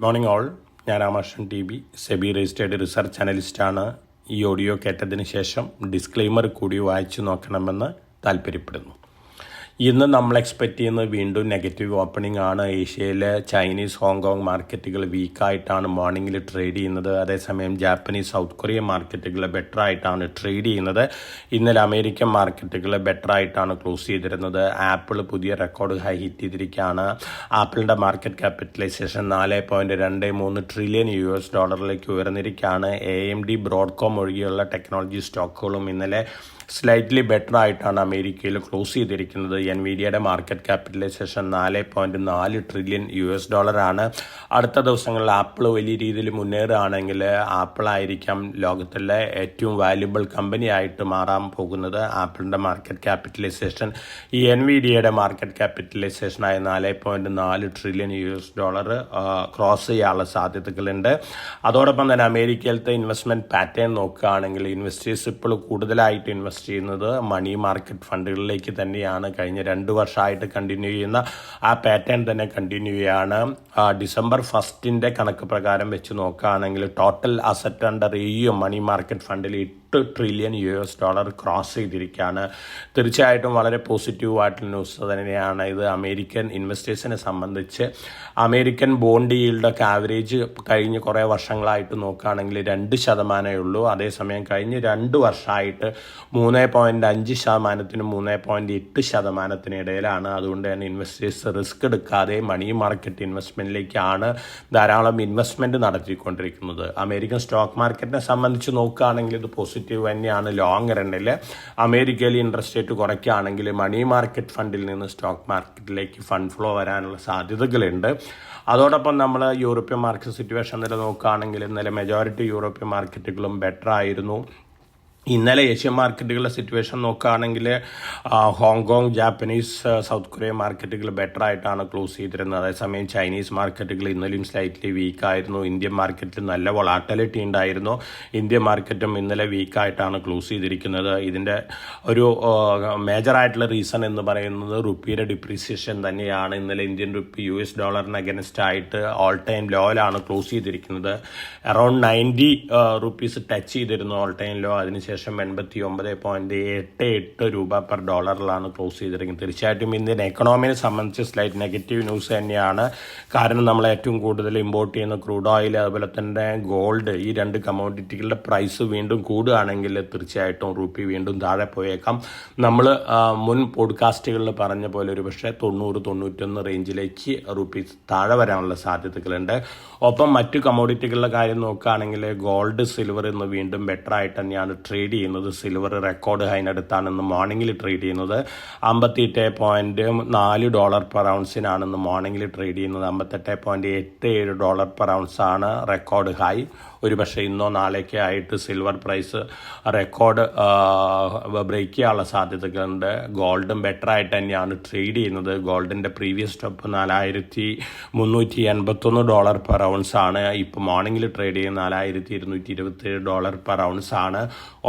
Morning all. ഞാൻ Ramakrishnan TB, SEBI registered research അനലിസ്റ്റാണ്. ഈ ഓഡിയോ കേട്ടതിന് ശേഷം ഡിസ്ക്ലെയിമർ കൂടി വായിച്ചു നോക്കണമെന്ന് താല്പര്യപ്പെടുന്നു. ഇന്ന് നമ്മൾ എക്സ്പെക്റ്റ് ചെയ്യുന്നത് വീണ്ടും നെഗറ്റീവ് ഓപ്പണിംഗ് ആണ്. ഏഷ്യയിലെ ചൈനീസ്, ഹോങ്കോങ് മാർക്കറ്റുകൾ വീക്കായിട്ടാണ് മോർണിംഗിൽ ട്രേഡ് ചെയ്യുന്നത്. അതേസമയം ജാപ്പനീസ്, സൗത്ത് കൊറിയൻ മാർക്കറ്റുകൾ ബെറ്റർ ആയിട്ടാണ് ട്രേഡ് ചെയ്യുന്നത്. ഇന്നലെ അമേരിക്കൻ മാർക്കറ്റുകൾ ബെറ്റർ ആയിട്ടാണ് ക്ലോസ് ചെയ്തിരുന്നത്. ആപ്പിൾ പുതിയ റെക്കോർഡ് ഹൈ ഹിറ്റ് ചെയ്തിരിക്കുകയാണ്. ആപ്പിളിൻ്റെ മാർക്കറ്റ് ക്യാപിറ്റലൈസേഷൻ $4.23 ട്രില്യൺ ഉയർന്നിരിക്കുകയാണ്. AMD, ബ്രോഡ്കോം ഒഴികെയുള്ള ടെക്നോളജി സ്റ്റോക്കുകളും ഇന്നലെ സ്ലൈറ്റ്ലി ബെറ്റർ ആയിട്ടാണ് അമേരിക്കയിൽ ക്ലോസ് ചെയ്തിരിക്കുന്നത്. NVIDIAയുടെ മാർക്കറ്റ് ക്യാപിറ്റലൈസേഷൻ $4.4 ട്രില്യൺ ആണ്. അടുത്ത ദിവസങ്ങളിൽ ആപ്പിൾ വലിയ രീതിയിൽ മുന്നേറുകയാണെങ്കിൽ ആപ്പിൾ ആയിരിക്കാം ലോകത്തിലെ ഏറ്റവും വാല്യുബിൾ കമ്പനി ആയിട്ട് മാറാൻ പോകുന്നത്. ആപ്പിളിൻ്റെ മാർക്കറ്റ് ക്യാപിറ്റലൈസേഷൻ ഈ NVIDIAയുടെ മാർക്കറ്റ് ക്യാപിറ്റലൈസേഷനായ $4.4 ട്രില്യൺ ക്രോസ് ചെയ്യാനുള്ള സാധ്യതകളുണ്ട്. അതോടൊപ്പം തന്നെ അമേരിക്കയിലത്തെ ഇൻവെസ്റ്റ്മെൻറ്റ് പാറ്റേൺ നോക്കുകയാണെങ്കിൽ ഇൻവെസ്റ്റേഴ്സ് ഇപ്പോൾ കൂടുതലായിട്ട് ഇൻവെസ്റ്റ് ചെയ്യുന്നത് മണി മാർക്കറ്റ് ഫണ്ടുകളിലേക്ക് തന്നെയാണ്. കഴിഞ്ഞ 2 വർഷമായിട്ട് കണ്ടിന്യൂ ചെയ്യുന്ന ആ പാറ്റേൺ തന്നെ കണ്ടിന്യൂ ചെയ്യാണ്. ഡിസംബർ 1 കണക്ക് പ്രകാരം വെച്ച് നോക്കുകയാണെങ്കിൽ total asset under AUM money market ഫണ്ടിൽ $8 ട്രില്യൺ ക്രോസ് ചെയ്തിരിക്കുകയാണ്. തീർച്ചയായിട്ടും വളരെ പോസിറ്റീവായിട്ടുള്ള ന്യൂസ് തന്നെയാണ് ഇത്. അമേരിക്കൻ ഇൻവെസ്റ്റേഴ്സിനെ സംബന്ധിച്ച് അമേരിക്കൻ ബോണ്ട് ഈൽഡൊക്കെ ആവറേജ് കഴിഞ്ഞ കുറേ വർഷങ്ങളായിട്ട് നോക്കുകയാണെങ്കിൽ 2% ഉള്ളൂ. അതേസമയം കഴിഞ്ഞ 2 വർഷമായിട്ട് 3.5%-നും 3.8% ഇടയിലാണ്. അതുകൊണ്ട് തന്നെ ഇൻവെസ്റ്റേഴ്സ് റിസ്ക് എടുക്കാതെ മണി മാർക്കറ്റ് ഇൻവെസ്റ്റ്മെൻറ്റിലേക്കാണ് ധാരാളം ഇൻവെസ്റ്റ്മെൻറ്റ് നടത്തിക്കൊണ്ടിരിക്കുന്നത്. അമേരിക്കൻ സ്റ്റോക്ക് മാർക്കറ്റിനെ സംബന്ധിച്ച് നോക്കുകയാണെങ്കിൽ ഇത് പോസിറ്റീവ് തന്നെയാണ്. ലോങ് റണ്ണിൽ അമേരിക്കയിൽ ഇൻട്രസ്റ്റ് റേറ്റ് കുറയ്ക്കുകയാണെങ്കിൽ മണി മാർക്കറ്റ് ഫണ്ടിൽ നിന്ന് സ്റ്റോക്ക് മാർക്കറ്റിലേക്ക് ഫണ്ട് ഫ്ലോ വരാനുള്ള സാധ്യതകളുണ്ട്. അതോടൊപ്പം നമ്മൾ യൂറോപ്യൻ മാർക്കറ്റ് സിറ്റുവേഷൻ നില നോക്കുകയാണെങ്കിൽ ഇന്നലെ മെജോറിറ്റി യൂറോപ്യൻ മാർക്കറ്റുകളും ബെറ്റർ ആയിരുന്നു. ഇന്നലെ ഏഷ്യൻ മാർക്കറ്റുകളുടെ സിറ്റുവേഷൻ നോക്കുകയാണെങ്കിൽ ഹോങ്കോങ്, ജാപ്പനീസ്, സൗത്ത് കൊറിയൻ മാർക്കറ്റുകൾ ബെറ്റർ ആയിട്ടാണ് ക്ലോസ് ചെയ്തിരുന്നത്. അതേസമയം ചൈനീസ് മാർക്കറ്റുകൾ ഇന്നലെയും സ്ലൈറ്റ്ലി വീക്കായിരുന്നു. ഇന്ത്യൻ മാർക്കറ്റിൽ നല്ല വൊളാറ്റിലിറ്റി ഉണ്ടായിരുന്നു. ഇന്ത്യൻ മാർക്കറ്റും ഇന്നലെ വീക്കായിട്ടാണ് ക്ലോസ് ചെയ്തിരിക്കുന്നത്. ഇതിൻ്റെ ഒരു മേജറായിട്ടുള്ള റീസൺ എന്ന് പറയുന്നത് റുപ്പിയുടെ ഡിപ്രീസിയേഷൻ തന്നെയാണ്. ഇന്നലെ ഇന്ത്യൻ റുപ്പി US ഡോളറിന് അഗൻസ്റ്റ് ആയിട്ട് ഓൾ ടൈം ലോയിലാണ് ക്ലോസ് ചെയ്തിരിക്കുന്നത്. അറൗണ്ട് 90 റുപ്പീസ് ടച്ച് ചെയ്തിരുന്നു ഓൾ ടൈം ലോ. അതിനുശേഷം 89.88 രൂപ പെർ ഡോളറിലാണ് ക്ലോസ് ചെയ്തിരിക്കുന്നത്. തീർച്ചയായിട്ടും ഇന്ത്യൻ എക്കണോമിനെ സംബന്ധിച്ച് സ്ലൈറ്റ് നെഗറ്റീവ് ന്യൂസ് തന്നെയാണ്. കാരണം നമ്മൾ ഏറ്റവും കൂടുതൽ ഇമ്പോർട്ട് ചെയ്യുന്ന ക്രൂഡ് ഓയിൽ, അതുപോലെ തന്നെ ഗോൾഡ്, ഈ 2 കമ്മോഡിറ്റികളുടെ പ്രൈസ് വീണ്ടും കൂടുകയാണെങ്കിൽ തീർച്ചയായിട്ടും റുപ്പി വീണ്ടും താഴെ പോയേക്കാം. നമ്മൾ മുൻ പോഡ്കാസ്റ്റുകളിൽ പറഞ്ഞ പോലെ ഒരു പക്ഷേ 90-91 റേഞ്ചിലേക്ക് റുപ്പി താഴെ വരാനുള്ള സാധ്യതകളുണ്ട്. ഒപ്പം മറ്റു കമ്മോഡിറ്റികളുടെ കാര്യം നോക്കുകയാണെങ്കിൽ ഗോൾഡ്, സിൽവർ ഇന്ന് വീണ്ടും ബെറ്റർ ആയിട്ട് തന്നെയാണ് ട്രേഡ് ചെയ്യുന്നത്. സിൽവർ റെക്കോർഡ് ഹൈനടുത്താണ് ഇന്ന് മോർണിംഗിൽ ട്രേഡ് ചെയ്യുന്നത്. $58.4 പെർ ഔൺസിനാണ് ഇന്ന് മോർണിംഗിൽ ട്രേഡ് ചെയ്യുന്നത്. $58.87 പെർ ഔൺസാണ് റെക്കോർഡ് ഹൈ. ഒരു പക്ഷേ ഇന്നോ നാളേക്കോ ആയിട്ട് സിൽവർ പ്രൈസ് റെക്കോർഡ് ബ്രേക്ക് ചെയ്യാനുള്ള സാധ്യതകളുണ്ട്. ഗോൾഡും ബെറ്റർ ആയിട്ട് തന്നെയാണ് ട്രേഡ് ചെയ്യുന്നത്. ഗോൾഡിൻ്റെ പ്രീവിയസ് സ്റ്റോപ്പ് $4,381 പെർ ഔൺസ് ആണ്. ഇപ്പോൾ മോർണിംഗിൽ ട്രേഡ് ചെയ്യുന്ന $4,227 പെർ ഔൺസ് ആണ്.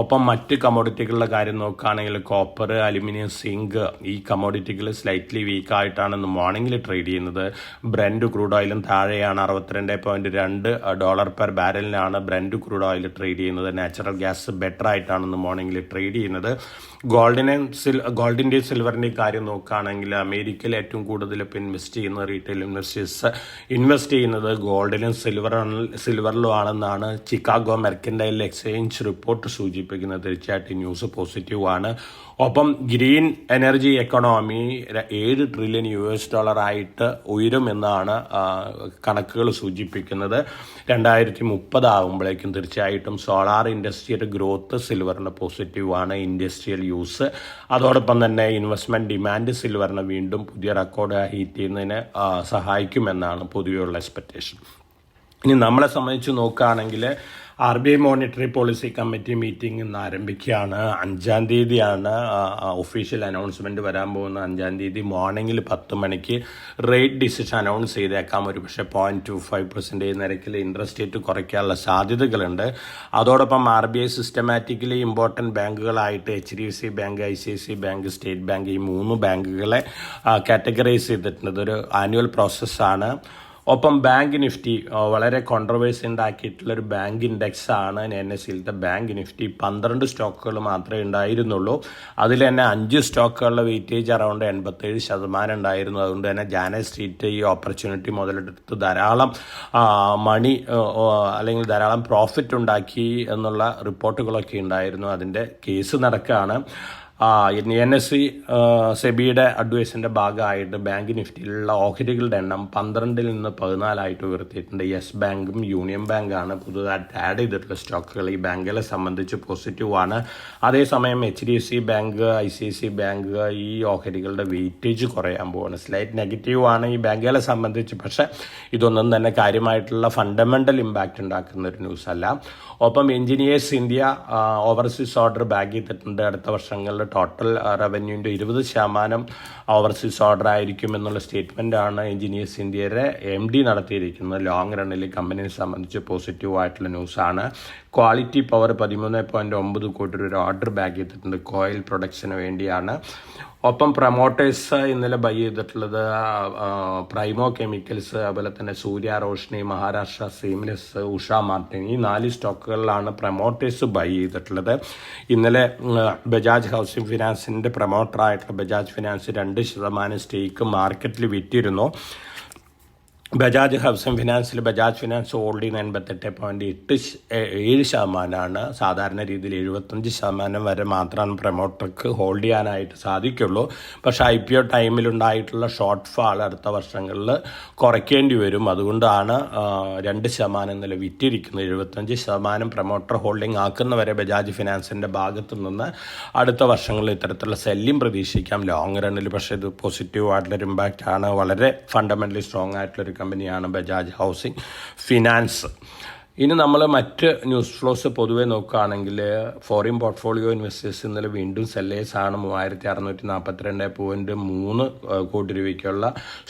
ഒപ്പം മറ്റ് കമ്മോഡിറ്റികളുടെ കാര്യം നോക്കുകയാണെങ്കിൽ കോപ്പർ, അലുമിനിയം, സിങ്ക് ഈ കമ്മോഡിറ്റികൾ സ്ലൈറ്റ്ലി വീക്കായിട്ടാണ് ഇന്ന് മോർണിംഗിൽ ട്രേഡ് ചെയ്യുന്നത്. ബ്രെൻഡ് ക്രൂഡ് ഓയിലും താഴെയാണ്. $62.2 പെർ ബാരലിനാണ് ബ്രെൻഡ് ക്രൂഡ് ഓയിൽ ട്രേഡ് ചെയ്യുന്നത്. നാച്ചുറൽ ഗ്യാസ് ബെറ്റർ ആയിട്ടാണ് ഇന്ന് മോർണിംഗിൽ ട്രേഡ് ചെയ്യുന്നത്. ഗോൾഡിൻ്റെയും സിൽവറിൻ്റെയും കാര്യം നോക്കുകയാണെങ്കിൽ അമേരിക്കയിൽ ഏറ്റവും കൂടുതൽ ഇപ്പോൾ ഇൻവെസ്റ്റ് ചെയ്യുന്ന റീറ്റെയിൽ ഇൻവെസ്റ്റേഴ്സ് ഇൻവെസ്റ്റ് ചെയ്യുന്നത് ഗോൾഡിലും സിൽവറിലും ആണെന്നാണ് ചിക്കാഗോ മെർക്കൻറ്റൈൽ എക്സ്ചേഞ്ച് റിപ്പോർട്ട് സൂചിപ്പിക്കുന്നത്. തീർച്ചയായിട്ടും ന്യൂസ് പോസിറ്റീവാണ്. ഒപ്പം ഗ്രീൻ എനർജി എക്കണോമി $7 ട്രില്യൺ ആയിട്ട് ഉയരുമെന്നാണ് കണക്കുകൾ സൂചിപ്പിക്കുന്നത്. 2030 ആകുമ്പോഴേക്കും തീർച്ചയായിട്ടും സോളാർ ഇൻഡസ്ട്രിയുടെ ഗ്രോത്ത് സിൽവറിന് പോസിറ്റീവാണ്. ഇൻഡസ്ട്രിയൽ യൂസ്, അതോടൊപ്പം തന്നെ ഇൻവെസ്റ്റ്മെൻറ്റ് ഡിമാൻഡ് സിൽവറിന് വീണ്ടും പുതിയ റെക്കോർഡ് ഹീറ്റ് ചെയ്യുന്നതിന് സഹായിക്കുമെന്നാണ് പൊതുവെയുള്ള എക്സ്പെക്റ്റേഷൻ. ഇനി നമ്മളെ സംബന്ധിച്ച് നോക്കുകയാണെങ്കിൽ RBI monetary policy committee meeting ഇന്ന് ആരംഭിക്കുകയാണ്. 5-ാം തീയതിയാണ് ഒഫീഷ്യൽ അനൗൺസ്മെൻറ്റ് വരാൻ പോകുന്ന. 5-ാം തീയതി മോർണിംഗിൽ 10 മണിക്ക് റേറ്റ് ഡിസിഷൻ അനൗൺസ് ചെയ്തേക്കാം. ഒരു പക്ഷേ 0.25% നിരക്കിൽ ഇൻട്രസ്റ്റ് റേറ്റ് കുറയ്ക്കാനുള്ള സാധ്യതകളുണ്ട്. അതോടൊപ്പം RBI സിസ്റ്റമാറ്റിക്കലി ഇമ്പോർട്ടൻറ്റ് ബാങ്കുകളായിട്ട് HDFC bank, ICICI bank, state bank, ഈ 3 ബാങ്കുകളെ കാറ്റഗറൈസ് ചെയ്തിട്ടുണ്ട്. ഇതൊരു ആനുവൽ പ്രോസസ്സാണ്. ഒപ്പം ബാങ്ക് നിഫ്റ്റി വളരെ കോൺട്രവേഴ്സി ഉണ്ടാക്കിയിട്ടുള്ളൊരു ബാങ്ക് ഇൻഡെക്സ് ആണ് NSEയിലത്തെ ബാങ്ക് നിഫ്റ്റി. 12 സ്റ്റോക്കുകൾ മാത്രമേ ഉണ്ടായിരുന്നുള്ളൂ. അതിൽ തന്നെ 5 സ്റ്റോക്കുകളുടെ വെയിറ്റേജ് അറൗണ്ട് 87% ഉണ്ടായിരുന്നു. അതുകൊണ്ട് തന്നെ ജാനറ്റ് സ്ട്രീറ്റ് ഈ ഓപ്പർച്യൂണിറ്റി മുതലെടുത്ത് ധാരാളം മണി അല്ലെങ്കിൽ ധാരാളം പ്രോഫിറ്റ് ഉണ്ടാക്കി എന്നുള്ള റിപ്പോർട്ടുകളൊക്കെ ഉണ്ടായിരുന്നു. അതിൻ്റെ കേസ് നടക്കുകയാണ്. NSE സെബിയുടെ അഡ്വൈസിൻ്റെ ഭാഗമായിട്ട് ബാങ്ക് നിഫ്റ്റിയിലുള്ള ഓഹരികളുടെ എണ്ണം 12-ൽ നിന്ന് 14 ഉയർത്തിയിട്ടുണ്ട്. യെസ് ബാങ്കും യൂണിയൻ ബാങ്കാണ് പുതുതായിട്ട് ആഡ് ചെയ്തിട്ടുള്ള സ്റ്റോക്കുകൾ. ഈ ബാങ്കുകളെ സംബന്ധിച്ച് പോസിറ്റീവാണ്. അതേസമയം HDFC ബാങ്ക്, ICICI ബാങ്ക് ഈ ഓഹരികളുടെ വെയിറ്റേജ് കുറയാൻ പോവാണ്. സ്ലൈറ്റ് നെഗറ്റീവാണ് ഈ ബാങ്കുകളെ സംബന്ധിച്ച്. പക്ഷേ ഇതൊന്നും തന്നെ കാര്യമായിട്ടുള്ള ഫണ്ടമെൻ്റൽ ഇമ്പാക്റ്റ് ഉണ്ടാക്കുന്ന ഒരു ന്യൂസ് അല്ല. ഒപ്പം engineers India overseas order bag ചെയ്തിട്ടുണ്ട്. അടുത്ത വർഷങ്ങളിൽ ടോട്ടൽ റവന്യൂവിൻ്റെ 20% ഓവർസീസ് ഓർഡർ ആയിരിക്കും എന്നുള്ള സ്റ്റേറ്റ്മെൻറ്റാണ് എഞ്ചിനീയേഴ്സ് ഇന്ത്യയുടെ MD നടത്തിയിരിക്കുന്നത്. ലോങ് റണ്ണിൽ കമ്പനിയെ സംബന്ധിച്ച് പോസിറ്റീവായിട്ടുള്ള ന്യൂസാണ്. ക്വാളിറ്റി പവർ 13.9 കോടി രൂപ ഓർഡർ ബാഗ് ചെയ്തിട്ടുണ്ട് കോയിൽ പ്രൊഡക്ഷന് വേണ്ടിയാണ്. ഒപ്പം പ്രൊമോട്ടേഴ്സ് ഇന്നലെ ബൈ ചെയ്തിട്ടുള്ളത് പ്രൈമോ കെമിക്കൽസ്, അതുപോലെ തന്നെ സൂര്യ റോഷ്നി, മഹാരാഷ്ട്ര സീംലെസ്, ഉഷ മാർട്ടിൻ ഈ 4 സ്റ്റോക്കുകളിലാണ് പ്രൊമോട്ടേഴ്സ് ബൈ ചെയ്തിട്ടുള്ളത്. ഇന്നലെ ബജാജ് ഹൗസിംഗ് ഫിനാൻസിൻ്റെ പ്രൊമോട്ടറായിട്ടുള്ള ബജാജ് ഫിനാൻസ് 2% സ്റ്റേക്ക് മാർക്കറ്റിൽ വിറ്റിരുന്നു. ബജാജ് ഹൗസിംഗ് ഫിനാൻസിൽ ബജാജ് ഫിനാൻസ് ഹോൾഡ് ചെയ്യുന്ന 88.87%. സാധാരണ രീതിയിൽ 75% വരെ മാത്രമാണ് പ്രൊമോട്ടർക്ക് ഹോൾഡ് ചെയ്യാനായിട്ട് സാധിക്കുള്ളൂ. പക്ഷേ IPO ടൈമിലുണ്ടായിട്ടുള്ള ഷോർട്ട് ഫാൾ അടുത്ത വർഷങ്ങളിൽ കുറയ്ക്കേണ്ടി വരും. അതുകൊണ്ടാണ് 2% ഇന്നലെ വിറ്റിരിക്കുന്നത്. 75% പ്രൊമോട്ടർ ഹോൾഡിംഗ് ആക്കുന്നവരെ ബജാജ് ഫിനാൻസിൻ്റെ ഭാഗത്തു നിന്ന് അടുത്ത വർഷങ്ങളിൽ ഇത്തരത്തിലുള്ള സെല്ലിംഗ് പ്രതീക്ഷിക്കാം ലോങ് റണ്ണിൽ. പക്ഷേ ഇത് പോസിറ്റീവ് ആയിട്ടുള്ളൊരു ഇമ്പാക്റ്റ് ആണ്. വളരെ ഫണ്ടമെൻ്റലി സ്ട്രോങ് ആയിട്ടുള്ളൊരു കമ്പനിയാണ് ബജാജ് ഹൗസിംഗ് ഫിനാൻസ്. ഇനി നമ്മൾ മറ്റ് ന്യൂസ് ഫ്ലോസ് പൊതുവെ നോക്കുകയാണെങ്കിൽ ഫോറിൻ പോർട്ട്ഫോളിയോ ഇൻവെസ്റ്റേഴ്സ് ഇന്നലെ വീണ്ടും സെല്ലേഴ്സാണ്. 3642.3 കോടി രൂപയ്ക്കുള്ള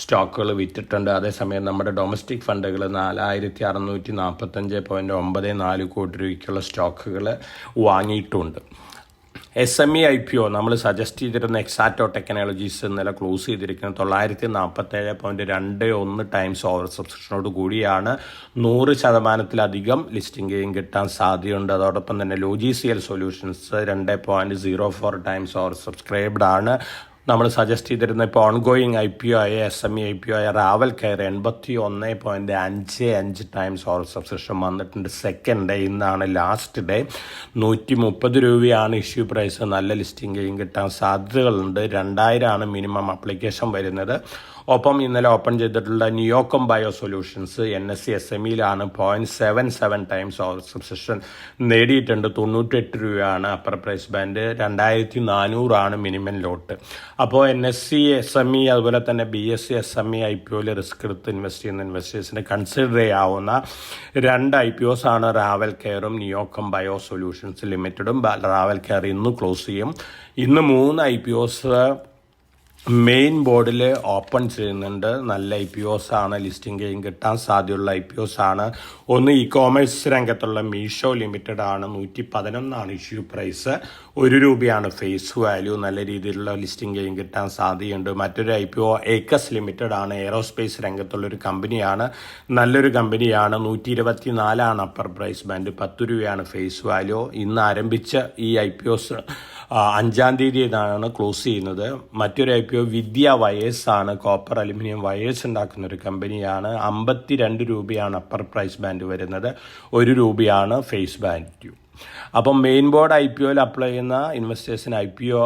സ്റ്റോക്കുകൾ വിറ്റിട്ടുണ്ട്. അതേസമയം നമ്മുടെ ഡൊമസ്റ്റിക് ഫണ്ടുകൾ 4645.94 കോടി രൂപയ്ക്കുള്ള സ്റ്റോക്കുകൾ വാങ്ങിയിട്ടുണ്ട്. SME IPO നമ്മൾ സജസ്റ്റ് ചെയ്തിരുന്ന എക്സാറ്റോ ടെക്നോളജീസ് ഇന്നലെ ക്ലോസ് ചെയ്തിരിക്കുന്നത് 947.21 ടൈംസ് ഓവർ സബ്സ്ക്രിപ്ഷനോട് കൂടിയാണ്. 100%-ലധികം ലിസ്റ്റിംഗ് ഗെയിൻ കിട്ടാൻ സാധ്യതയുണ്ട്. അതോടൊപ്പം തന്നെ Logiciel Solutions 2.04 times over subscribed ആണ്. നമ്മൾ സജസ്റ്റ് ചെയ്തിരുന്ന ഇപ്പോൾ ഓൺഗോയിങ് IPO ആയ SME IPO ആയ Rawal Care 81.55 times over subscription വന്നിട്ടുണ്ട്. സെക്കൻഡ് ഡേ ഇന്നാണ് ലാസ്റ്റ് ഡേ. 130 രൂപയാണ് ഇഷ്യൂ പ്രൈസ്. നല്ല ലിസ്റ്റിംഗ് ഗെയിൻ കിട്ടാൻ സാധ്യതകളുണ്ട്. 2000 മിനിമം അപ്ലിക്കേഷൻ വരുന്നത്. ഒപ്പം ഇന്നലെ ഓപ്പൺ ചെയ്തിട്ടുള്ള നിയോക്കം ബയോ സൊല്യൂഷൻസ് NSE SMEയിലാണ് 0.77 ടൈംസ് ഓവർ സബ്സ്ക്രിപ്ഷൻ നേടിയിട്ടുണ്ട്. 98 രൂപയാണ് upper price band. 2400 minimum lot. അപ്പോൾ NSE SME അതുപോലെ തന്നെ BSE SME IPOയിൽ റിസ്ക് എടുത്ത് ഇൻവെസ്റ്റ് ചെയ്യുന്ന ഇൻവെസ്റ്റേഴ്സിന് കൺസിഡർ ചെയ്യാവുന്ന 2 IPOs ആണ് റാവൽ കെയറും നിയോക്കം ബയോ സൊല്യൂഷൻസ് ലിമിറ്റഡും. റാവൽ കെയർ ഇന്ന് ക്ലോസ് ചെയ്യും. ഇന്ന് 3 IPOs മെയിൻ ബോർഡിൽ ഓപ്പൺ ചെയ്യുന്നുണ്ട്. നല്ല IPOs ആണ്. ലിസ്റ്റിംഗ് ഗെയിൻ കിട്ടാൻ സാധ്യതയുള്ള IPOs ആണ്. ഒന്ന് ഇ-കോമേഴ്സ് രംഗത്തുള്ള മീഷോ ലിമിറ്റഡ് ആണ്. 111 ഇഷ്യൂ പ്രൈസ്. 1 രൂപയാണ് ഫേസ് വാല്യൂ. നല്ല രീതിയിലുള്ള ലിസ്റ്റിംഗ് ഗെയിൻ കിട്ടാൻ സാധ്യതയുണ്ട്. മറ്റൊരു IPO ഏക്കസ് ലിമിറ്റഡ് ആണ്. എയറോസ്പേസ് രംഗത്തുള്ളൊരു കമ്പനിയാണ്. നല്ലൊരു കമ്പനിയാണ്. 124 അപ്പർ പ്രൈസ് ബാൻഡ്. 10 രൂപയാണ് ഫേസ് വാല്യൂ. ഇന്ന് ആരംഭിച്ച ഈ IPOs 5-ാം തീയതിയാണ് ക്ലോസ് ചെയ്യുന്നത്. മറ്റൊരു IPO വിദ്യ വയേഴ്സ് ആണ്. കോപ്പർ അലുമിനിയം വയേഴ്സ് ഉണ്ടാക്കുന്ന ഒരു കമ്പനിയാണ്. 52 രൂപയാണ് അപ്പർ പ്രൈസ് ബാൻഡ് വരുന്നത്. 1 രൂപയാണ് ഫേസ് വാല്യൂ. അപ്പം മെയിൻ ബോർഡ് IPOയിൽ അപ്ലൈ ചെയ്യുന്ന ഇൻവെസ്റ്റേഴ്സിന് IPO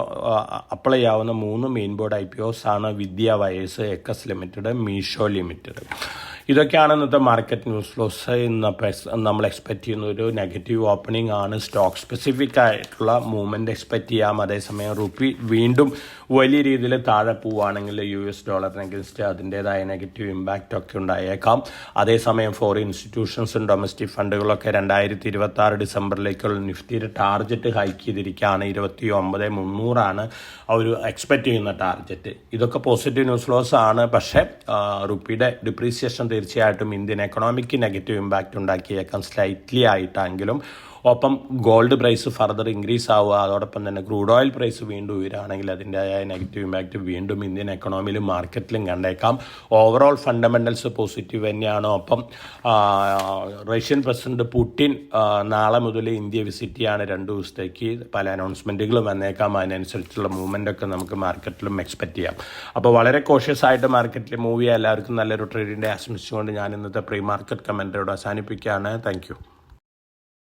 അപ്ലൈ ചെയ്യാവുന്ന 3 മെയിൻ ബോർഡ് IPOs ആണ് വിദ്യ വയേഴ്സ്, ഏക്കസ് ലിമിറ്റഡ്, മീഷോ ലിമിറ്റഡ്. ഇതൊക്കെയാണ് ഇന്നത്തെ മാർക്കറ്റ് ന്യൂസ് ഫ്ലോസ്. ഇന്ന് നമ്മൾ എക്സ്പെക്റ്റ് ചെയ്യുന്ന ഒരു നെഗറ്റീവ് ഓപ്പണിംഗ് ആണ്. സ്റ്റോക്ക് സ്പെസിഫിക് ആയിട്ടുള്ള മൂവ്മെൻറ്റ് എക്സ്പെക്റ്റ് ചെയ്യാം. അതേസമയം റുപ്പി വീണ്ടും വലിയ രീതിയിൽ താഴെ പോവുകയാണെങ്കിൽ US ഡോളറിന് അഗൻസ്റ്റ് അതിൻ്റേതായ നെഗറ്റീവ് ഇമ്പാക്റ്റ് ഒക്കെ ഉണ്ടായേക്കാം. അതേസമയം ഫോറിൻ ഇൻസ്റ്റിറ്റ്യൂഷൻസും ഡൊമസ്റ്റിക് ഫണ്ടുകളൊക്കെ 2026 ഡിസംബറിലേക്കുള്ള നിഫ്റ്റിയുടെ ടാർഗറ്റ് ഹൈക്ക് ചെയ്തിരിക്കുകയാണ്. 29,300 അവർ എക്സ്പെക്റ്റ് ചെയ്യുന്ന ടാർഗറ്റ്. ഇതൊക്കെ പോസിറ്റീവ് ന്യൂസ് ഫ്ലോസ് ആണ്. പക്ഷേ റുപ്പിയുടെ ഡിപ്രീസിയേഷൻ തീർച്ചയായിട്ടും ഇന്ത്യൻ എക്കണോമിക്ക് നെഗറ്റീവ് ഇമ്പാക്റ്റ് ഉണ്ടാക്കിയേക്കാം സ്ലൈറ്റ്ലി ആയിട്ടെങ്കിലും. ഒപ്പം ഗോൾഡ് പ്രൈസ് ഫർദർ ഇൻക്രീസ് ആവുക, അതോടൊപ്പം തന്നെ ക്രൂഡ് ഓയിൽ പ്രൈസ് വീണ്ടും ഉയരുകയാണെങ്കിൽ അതിൻ്റെതായ നെഗറ്റീവ് ഇമ്പാക്റ്റ് വീണ്ടും ഇന്ത്യൻ എക്കണോമിയിലും മാർക്കറ്റിലും കണ്ടേക്കാം. ഓവറോൾ ഫണ്ടമെൻ്റൽസ് പോസിറ്റീവ് തന്നെയാണ്. ഒപ്പം റഷ്യൻ പ്രസിഡന്റ് പുടിൻ നാളെ മുതൽ ഇന്ത്യ വിസിറ്റ് ചെയ്യാണ് 2 ദിവസത്തേക്ക്. പല അനൗൺസ്മെൻറ്റുകളും വന്നേക്കാം. അതിനനുസരിച്ചുള്ള മൂവ്മെൻ്റ് ഒക്കെ നമുക്ക് മാർക്കറ്റിലും എക്സ്പെക്റ്റ് ചെയ്യാം. അപ്പോൾ വളരെ കോഷ്യസ് ആയിട്ട് മാർക്കറ്റിൽ മൂവ് ചെയ്യാൻ എല്ലാവർക്കും നല്ലൊരു ട്രേഡിൻ്റെ ആശംസിച്ചുകൊണ്ട് ഞാൻ ഇന്നത്തെ പ്രീ മാർക്കറ്റ് കമൻറ്ററിയോട് അവസാനിപ്പിക്കുകയാണ്. Thank you.